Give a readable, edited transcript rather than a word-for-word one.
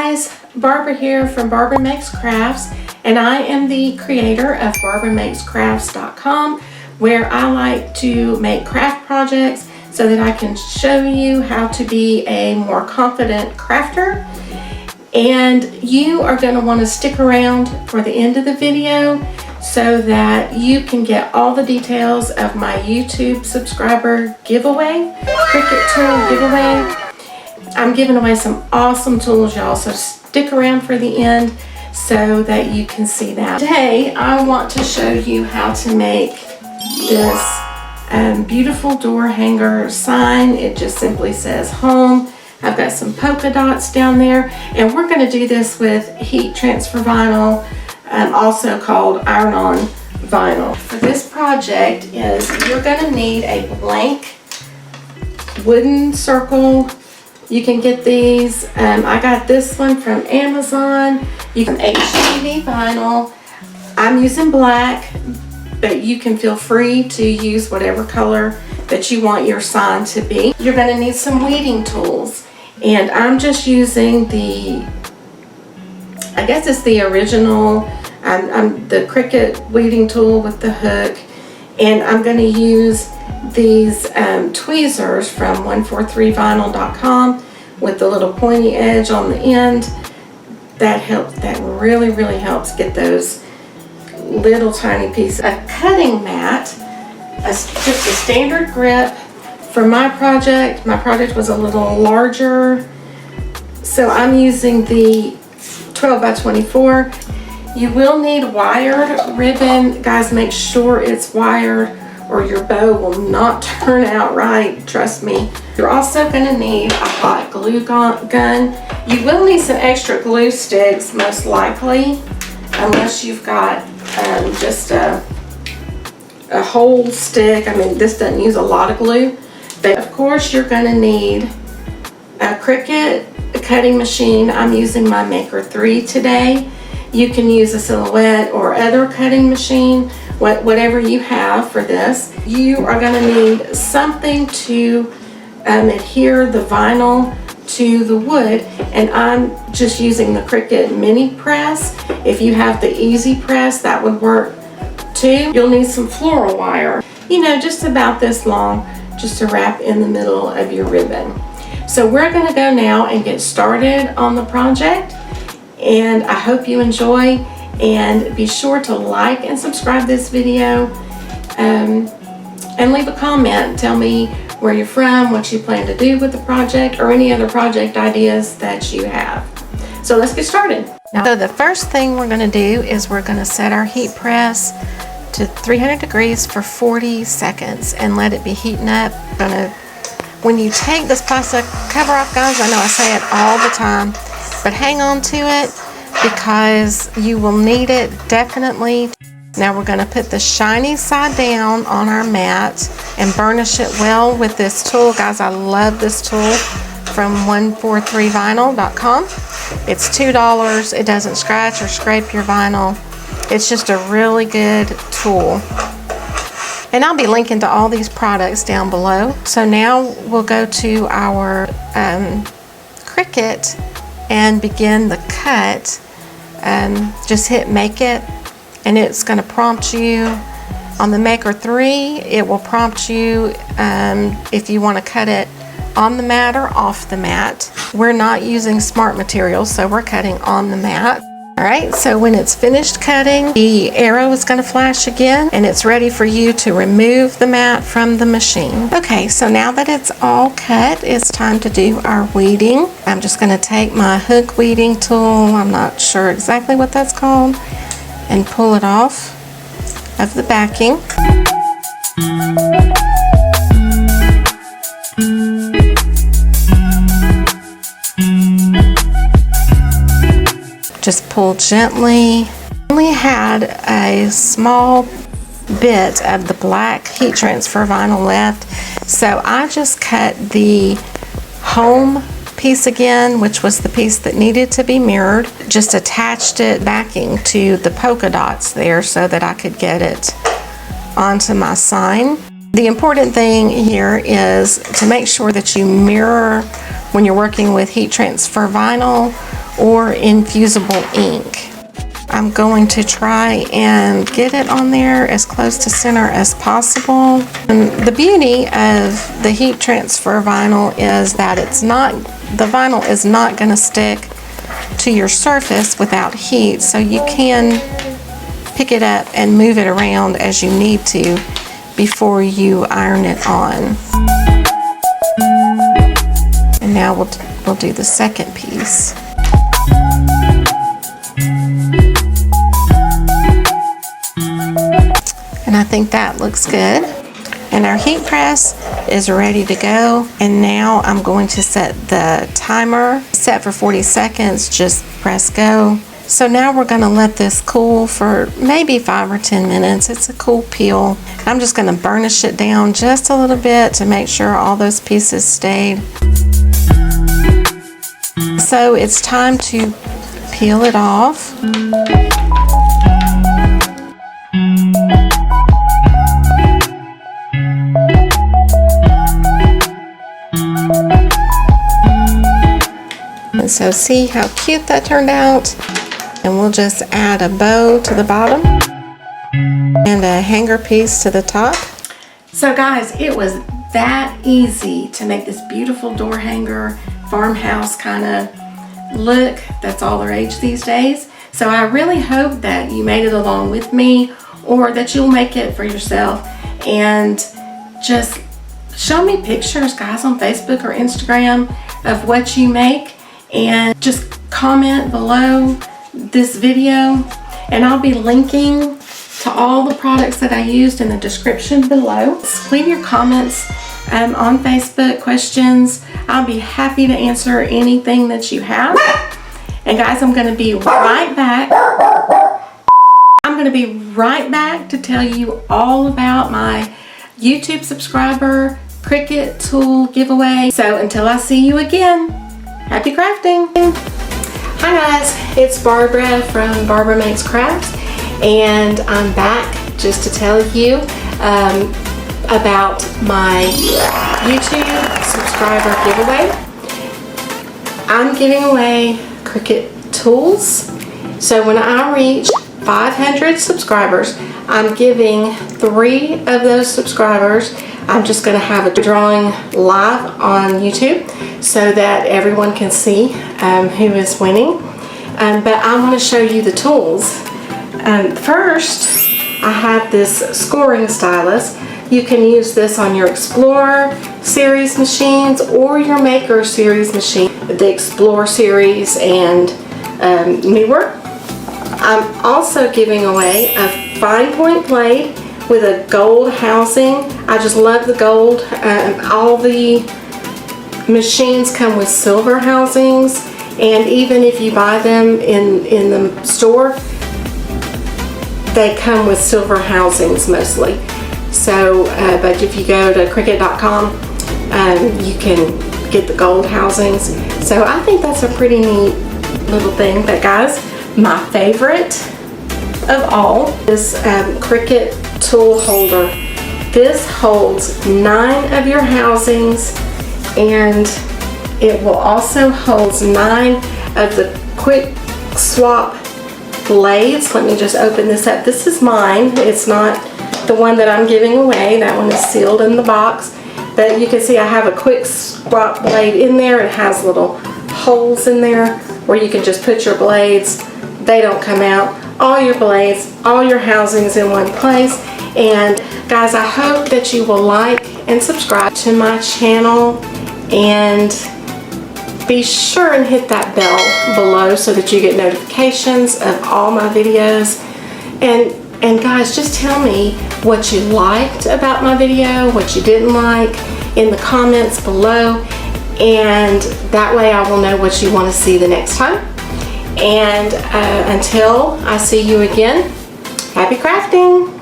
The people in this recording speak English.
guys, Barbara here from Barbara Makes Crafts, and I am the creator of BarbaraMakesCrafts.com, where I like to make craft projects so that I can show you how to be a more confident crafter. And you are going to want to stick around for the end of the video so that you can get all the details of my YouTube subscriber giveaway, Cricut tool giveaway. I'm giving away some awesome tools, y'all, so stick around for the end so that you can see that. Today, I want to show you how to make this beautiful door hanger sign. It just simply says home. I've got some polka dots down there, and we're going to do this with heat transfer vinyl, also called iron-on vinyl. For this project you're going to need a blank wooden circle. You can get these. I got this one from Amazon. You can HDV vinyl. I'm using black, but you can feel free to use whatever color that you want your sign to be. You're going to need some weeding tools, and I'm just using the, I guess it's the original, the Cricut weeding tool with the hook, and I'm going to use these tweezers from 143vinyl.com with the little pointy edge on the end. That really helps get those little tiny pieces. A cutting mat, just a standard grip. For my project was a little larger, so I'm using the 12 by 24. You will need wired ribbon. Guys, make sure it's wired or your bow will not turn out right, trust me. You're also going to need a hot glue gun. You will need some extra glue sticks, most likely, unless you've got just a whole stick. I mean, this doesn't use a lot of glue. But of course, you're going to need a Cricut cutting machine. I'm using my Maker 3 today. You can use a Silhouette or other cutting machine, whatever you have for this. You are going to need something to adhere the vinyl to the wood, and I'm just using the Cricut mini press. If you have the easy press, that would work too. You'll need some floral wire, just about this long, just to wrap in the middle of your ribbon. So we're going to go now and get started on the project, and I hope you enjoy, and be sure to like and subscribe this video, and leave a comment. Tell me where you're from, what you plan to do with the project, or any other project ideas that you have. So let's get started. So the first thing we're going to do is we're going to set our heat press to 300 degrees for 40 seconds and let it be heating up. When you take this plastic cover off, guys, I know I say it all the time, but hang on to it because you will need it definitely. Now we're going to put the shiny side down on our mat and burnish it well with this tool. Guys, I love this tool from 143vinyl.com. It's $2. It doesn't scratch or scrape your vinyl. It's just a really good tool. And I'll be linking to all these products down below. So now we'll go to our Cricut and begin the cut. Just hit make it, and it's going to prompt you on the Maker 3. It will prompt you if you want to cut it on the mat or off the mat. We're not using smart materials, so we're cutting on the mat. Alright, so when it's finished cutting, the arrow is going to flash again, and it's ready for you to remove the mat from the machine. Okay, so now that it's all cut, it's time to do our weeding. I'm just going to take my hook weeding tool, I'm not sure exactly what that's called, and pull it off of the backing. Just pull gently. I only had a small bit of the black heat transfer vinyl left, so I just cut the home piece again, which was the piece that needed to be mirrored. Just attached it backing to the polka dots there so that I could get it onto my sign. The important thing here is to make sure that you mirror when you're working with heat transfer vinyl or infusible ink. I'm going to try and get it on there as close to center as possible. And the beauty of the heat transfer vinyl is that the vinyl is not going to stick to your surface without heat, so you can pick it up and move it around as you need to before you iron it on. And now we'll do the second piece. And I think that looks good. And our heat press is ready to go. And now I'm going to set the timer, set for 40 seconds, just press go. So now we're gonna let this cool for maybe 5 or 10 minutes. It's a cool peel. I'm just gonna burnish it down just a little bit to make sure all those pieces stayed. So it's time to peel it off. And so see how cute that turned out? And we'll just add a bow to the bottom and a hanger piece to the top. So guys, it was that easy to make this beautiful door hanger, farmhouse kind of look. That's all the rage these days. So I really hope that you made it along with me, or that you'll make it for yourself. And just show me pictures, guys, on Facebook or Instagram of what you make, and just comment below this video, and I'll be linking to all the products that I used in the description below. Leave your comments on Facebook, questions. I'll be happy to answer anything that you have. And guys, I'm going to be right back. I'm going to be right back to tell you all about my YouTube subscriber Cricut tool giveaway. So until I see you again, happy crafting. Hi guys, it's Barbara from Barbara Makes Crafts, and I'm back just to tell you about my YouTube subscriber giveaway. I'm giving away Cricut tools. So when I reach 500 subscribers, I'm giving 3 of those subscribers. I'm just going to have a drawing live on YouTube so that everyone can see who is winning. But I want to show you the tools. First, I have this scoring stylus. You can use this on your Explorer series machines or your Maker series machine, the Explorer series and newer. I'm also giving away a fine point blade with a gold housing. I just love the gold. All the machines come with silver housings, and even if you buy them in the store, they come with silver housings mostly. So, but if you go to Cricut.com, you can get the gold housings. So I think that's a pretty neat little thing. But guys, my favorite of all is Cricut tool holder. This holds 9 of your housings, and it will also hold 9 of the quick swap blades. Let me just open this up. This is mine. It's not the one that I'm giving away. That one is sealed in the box. But you can see I have a quick swap blade in there. It has little holes in there where you can just put your blades. They don't come out. All your blades, all your housings in one place. And guys, I hope that you will like and subscribe to my channel, and be sure and hit that bell below so that you get notifications of all my videos. And guys, just tell me what you liked about my video, what you didn't like in the comments below, and that way I will know what you want to see the next time. And until I see you again, happy crafting!